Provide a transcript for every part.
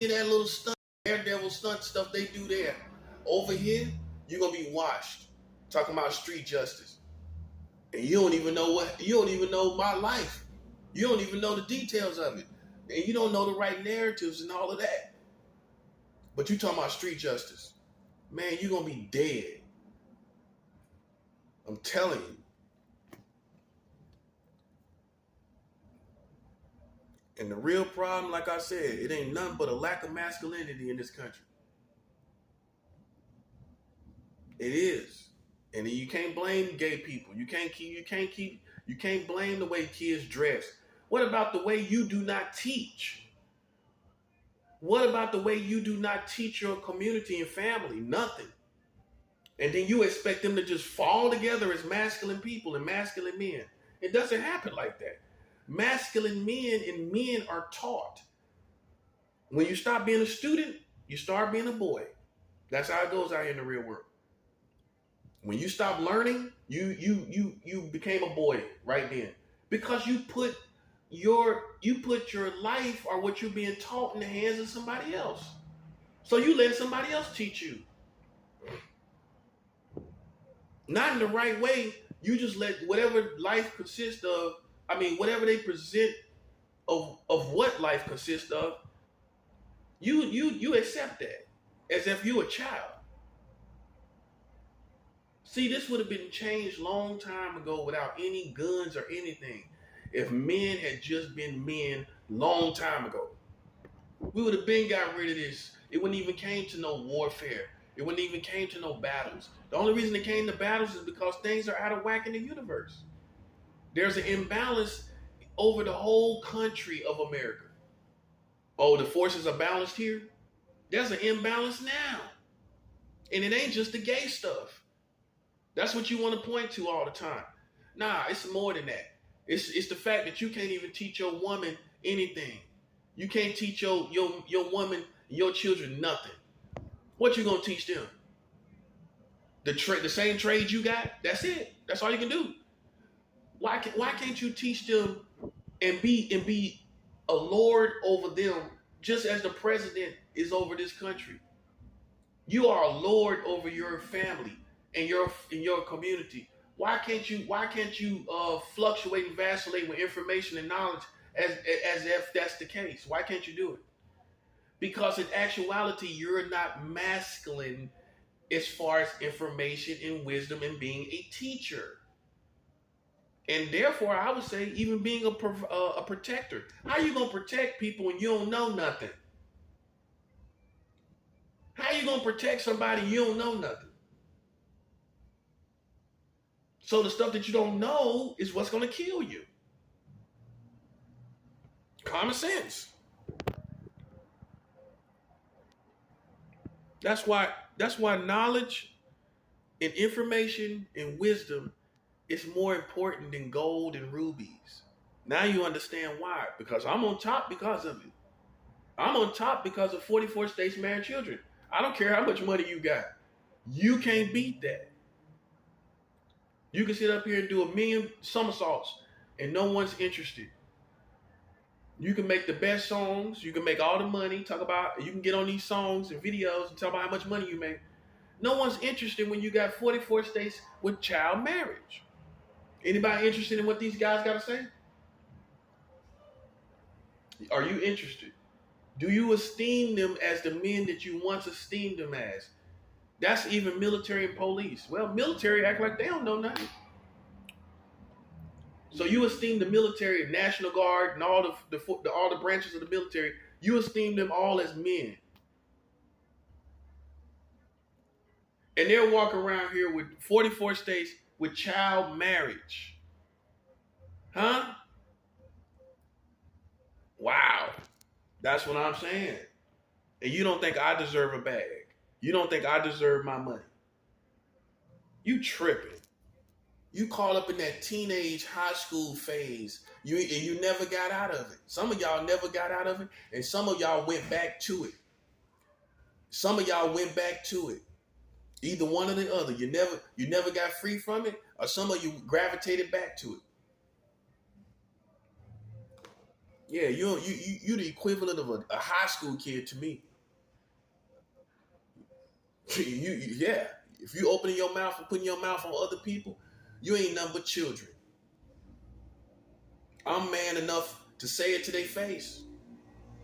that little stunt, daredevil stunt stuff they do there. Over here, you're gonna be washed. Talking about street justice. And you don't even know my life. You don't even know the details of it. And you don't know the right narratives and all of that. But you talking about street justice. Man, you're gonna be dead. I'm telling you. And the real problem, like I said, it ain't nothing but a lack of masculinity in this country. It is. And you can't blame gay people. You can't blame the way kids dress. What about the way you do not teach? What about the way you do not teach your community and family? Nothing. And then you expect them to just fall together as masculine people and masculine men. It doesn't happen like that. Masculine men and men are taught. When you stop being a student, you start being a boy. That's how it goes out here in the real world. When you stop learning, you became a boy right then. Because you put your life or what you're being taught in the hands of somebody else. So you let somebody else teach you. Not in the right way. You just let whatever life consists of, whatever they present of what life consists of, you accept that as if you a child. See, this would have been changed long time ago without any guns or anything. If men had just been men long time ago, we would have been got rid of this. It wouldn't even came to no warfare. It wouldn't even came to no battles. The only reason it came to battles is because things are out of whack in the universe. There's an imbalance over the whole country of America. Oh, the forces are balanced here? There's an imbalance now. And it ain't just the gay stuff. That's what you want to point to all the time. Nah, it's more than that. It's the fact that you can't even teach your woman anything. You can't teach your woman, your children nothing. What you gonna teach them? The same trade you got? That's it. That's all you can do. Why can't you teach them and be a lord over them just as the president is over this country? You are a lord over your family and your community. Why can't you fluctuate and vacillate with information and knowledge as if that's the case? Why can't you do it? Because in actuality, you're not masculine as far as information and wisdom and being a teacher. And therefore, I would say even being a protector. How you going to protect people when you don't know nothing? How you going to protect somebody you don't know nothing? So the stuff that you don't know is what's going to kill you. Common sense. That's why knowledge and information and wisdom is more important than gold and rubies. Now you understand why. Because I'm on top because of it. I'm on top because of 44 states married children. I don't care how much money you got. You can't beat that. You can sit up here and do 1,000,000 somersaults and no one's interested. You can make the best songs. You can make all the money. You can get on these songs and videos and talk about how much money you make. No one's interested when you got 44 states with child marriage. Anybody interested in what these guys got to say? Are you interested? Do you esteem them as the men that you once esteemed them as? That's even military and police. Well, military act like they don't know nothing. So you esteem the military, National Guard, and all the branches of the military. You esteem them all as men, and they're walking around here with 44 states with child marriage, huh? Wow, that's what I'm saying. And you don't think I deserve a bag? You don't think I deserve my money? You tripping. You caught up in that teenage high school phase. You never got out of it. Some of y'all never got out of it, and some of y'all went back to it. Some of y'all went back to it. Either one or the other. You never got free from it, or some of you gravitated back to it. Yeah, you the equivalent of a high school kid to me. Yeah. If you opening your mouth and putting your mouth on other people, you ain't nothing but children. I'm man enough to say it to their face.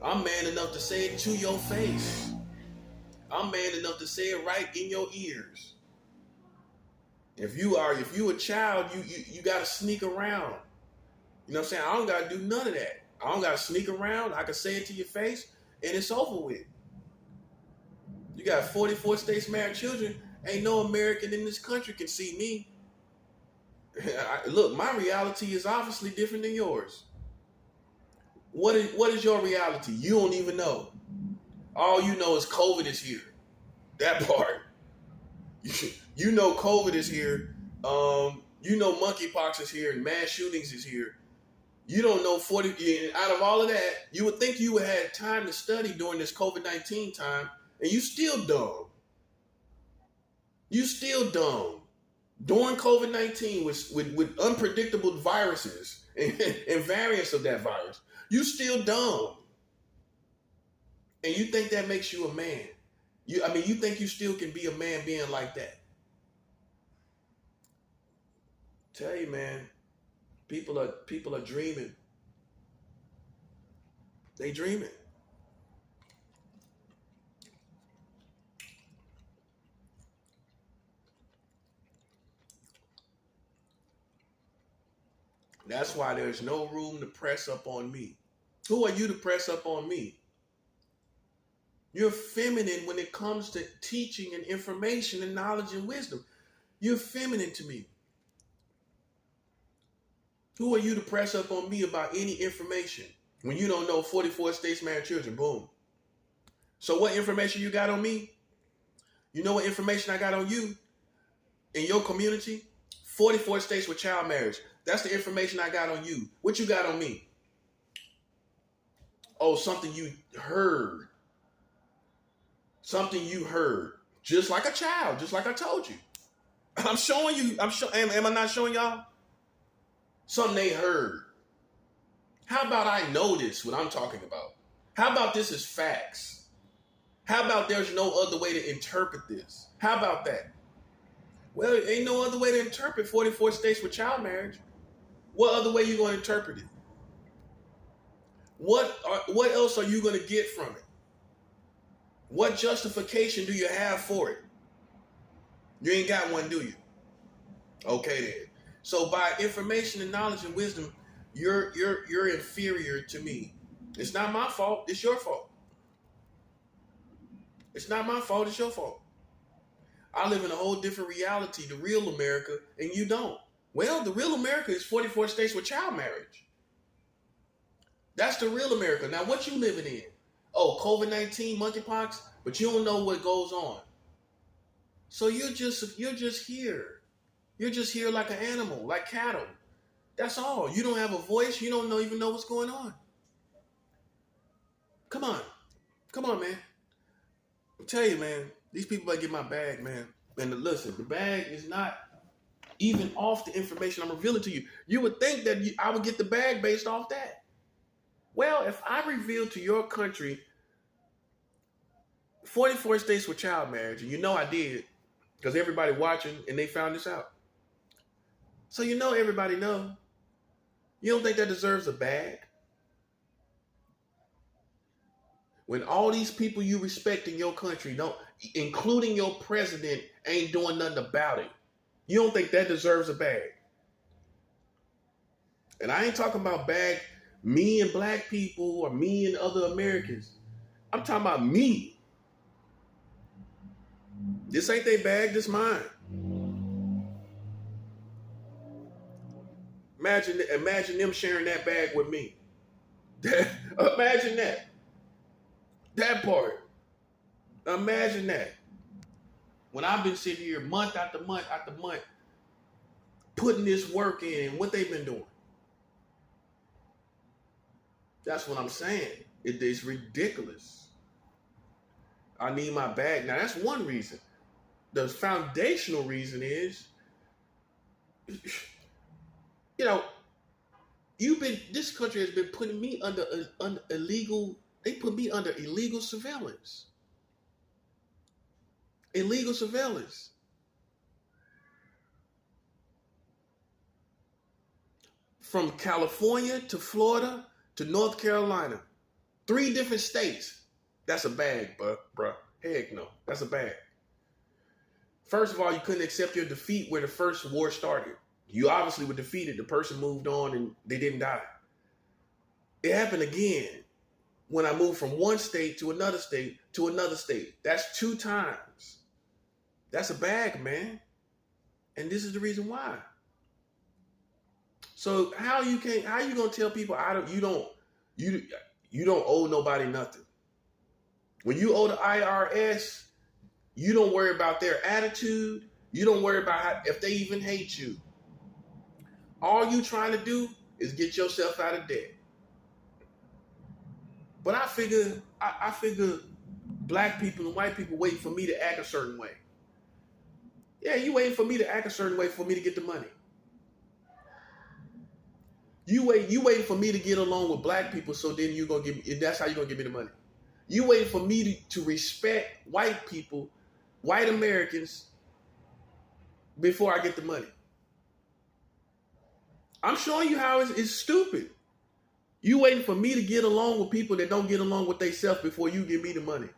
I'm man enough to say it to your face. I'm man enough to say it right in your ears. If you a child, you gotta sneak around. You know what I'm saying? I don't gotta do none of that. I don't gotta sneak around. I can say it to your face and it's over with. You got 44 states married children. Ain't no American in this country can see me. Look, my reality is obviously different than yours. What is your reality? You don't even know. All you know is COVID is here. That part. You know COVID is here. You know monkeypox is here and mass shootings is here. You don't know 40. Out of all of that, you would think you would have time to study during this COVID-19 time, and you still dumb. You still dumb. During COVID-19 with unpredictable viruses and variants of that virus, you still dumb. And you think that makes you a man. You think you still can be a man being like that. Tell you, man, people are dreaming. They dreaming. That's why there's no room to press up on me. Who are you to press up on me? You're feminine when it comes to teaching and information and knowledge and wisdom. You're feminine to me. Who are you to press up on me about any information when you don't know 44 states married children? Boom. So what information you got on me? You know what information I got on you in your community? 44 states with child marriage. That's the information I got on you. What you got on me? Oh, something you heard. Something you heard. Just like a child, just like I told you. I'm showing you, am I not showing y'all? Something they heard. How about I know this, what I'm talking about? How about this is facts? How about there's no other way to interpret this? How about that? Well, there ain't no other way to interpret 44 states with child marriage. What other way you going to interpret it? What else are you going to get from it? What justification do you have for it? You ain't got one, do you? Okay then. So by information and knowledge and wisdom, you're inferior to me. It's not my fault. It's your fault. It's not my fault. It's your fault. I live in a whole different reality, the real America, and you don't. Well, the real America is 44 states with child marriage. That's the real America. Now, what you living in? Oh, COVID-19, monkeypox, but you don't know what goes on. So you're just here. You're just here like an animal, like cattle. That's all. You don't have a voice. You don't even know what's going on. Come on, man. I tell you, man, these people might get my bag, man. And listen, the bag is not even off the information I'm revealing to you. You would think that I would get the bag based off that. Well, if I reveal to your country 44 states with child marriage, and you know I did, because everybody watching and they found this out. So you know everybody know. You don't think that deserves a bag? When all these people you respect in your country, don't, including your president, ain't doing nothing about it. You don't think that deserves a bag? And I ain't talking about bag me and black people or me and other Americans. I'm talking about me. This ain't their bag, this mine. Imagine them sharing that bag with me. Imagine that. That part. Imagine that. When I've been sitting here month after month after month, putting this work in, what they've been doing. That's what I'm saying. It is ridiculous. I need my bag. Now, that's one reason. The foundational reason is, you know, This country has been putting me under illegal. They put me under illegal surveillance. Illegal surveillance. From California to Florida to North Carolina. 3 different states. That's a bag, bruh. Heck no. That's a bag. First of all, you couldn't accept your defeat where the first war started. You obviously were defeated. The person moved on and they didn't die. It happened again when I moved from one state to another state to another state. That's 2 times. That's a bag, man. And this is the reason why. So how you gonna tell people you don't owe nobody nothing? When you owe the IRS, you don't worry about their attitude. You don't worry about if they even hate you. All you trying to do is get yourself out of debt. But I figure black people and white people waiting for me to act a certain way. Yeah, you waiting for me to act a certain way for me to get the money. You waiting for me to get along with black people, so then you're gonna give me. That's how you're gonna give me the money. You waiting for me to respect white people, white Americans, before I get the money. I'm showing you how it's stupid. You waiting for me to get along with people that don't get along with themselves before you give me the money.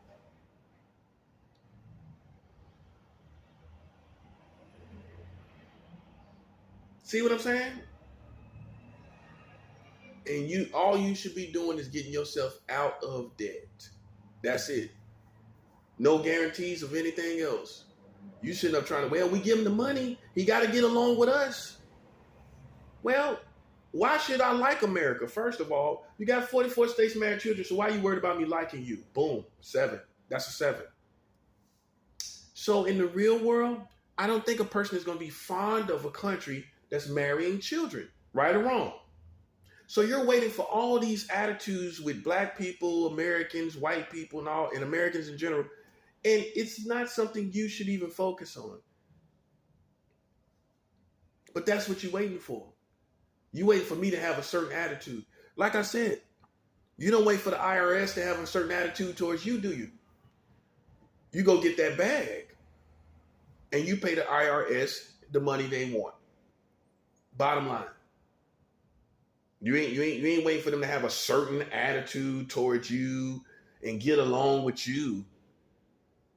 See what I'm saying? And all you should be doing is getting yourself out of debt. That's it. No guarantees of anything else. You sitting up trying to, we give him the money. He got to get along with us. Well, why should I like America? First of all, you got 44 states married children, so why are you worried about me liking you? Boom, 7. That's a 7. So in the real world, I don't think a person is going to be fond of a country that's marrying children, right or wrong. So you're waiting for all these attitudes with black people, Americans, white people, and Americans in general, and it's not something you should even focus on. But that's what you're waiting for. You wait for me to have a certain attitude. Like I said, you don't wait for the IRS to have a certain attitude towards you, do you? You go get that bag and you pay the IRS the money they want. Bottom line. You ain't waiting for them to have a certain attitude towards you and get along with you.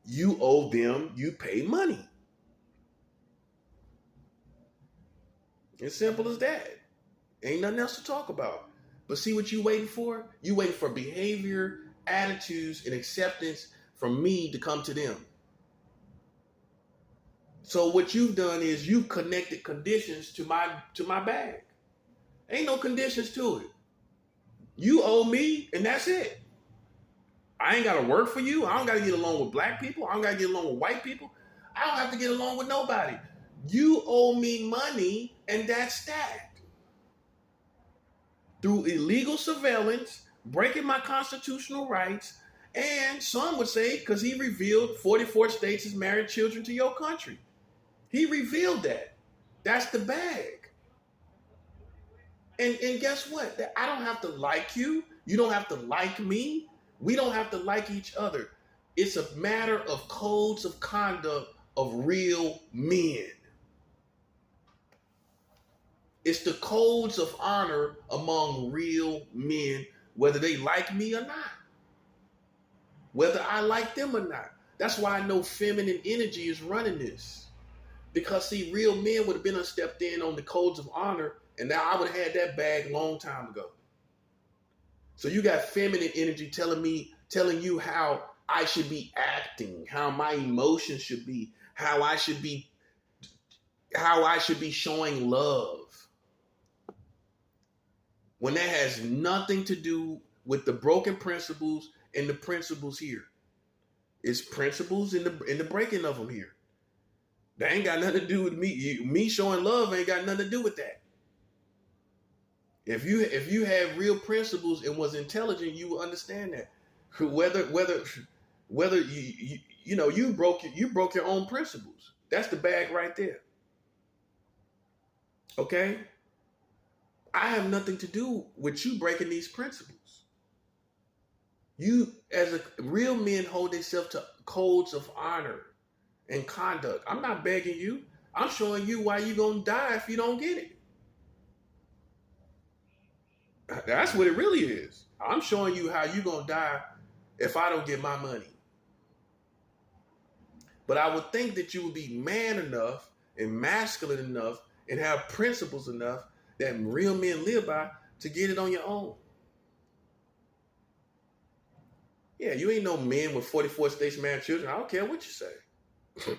You owe them, you pay money. As simple as that. Ain't nothing else to talk about. But see what you waiting for? You waiting for behavior, attitudes, and acceptance from me to come to them. So what you've done is you've connected conditions to my bag. Ain't no conditions to it. You owe me, and that's it. I ain't got to work for you. I don't got to get along with black people. I don't got to get along with white people. I don't have to get along with nobody. You owe me money, and that's that. Through illegal surveillance, breaking my constitutional rights, and some would say because he revealed 44 states has married children to your country. He revealed that. That's the bag. And guess what? I don't have to like you. You don't have to like me. We don't have to like each other. It's a matter of codes of conduct of real men. It's the codes of honor among real men, whether they like me or not. Whether I like them or not. That's why I know feminine energy is running this. Because see, real men would have been stepped in on the codes of honor, and now I would have had that bag a long time ago. So you got feminine energy telling you how I should be acting, how my emotions should be, how I should be showing love. When that has nothing to do with the broken principles and the principles here. It's principles in the breaking of them here. That ain't got nothing to do with me. Me showing love ain't got nothing to do with that. If you have real principles and was intelligent, you will understand that. Whether you broke your own principles. That's the bag right there. Okay? I have nothing to do with you breaking these principles. You, as a real men, hold themselves to codes of honor and conduct. I'm not begging you. I'm showing you why you're gonna die if you don't get it. That's what it really is. I'm showing you how you're gonna die if I don't get my money. But I would think that you would be man enough and masculine enough and have principles enough that real men live by to get it on your own. Yeah, you ain't no men with 44 states married children. I don't care what you say.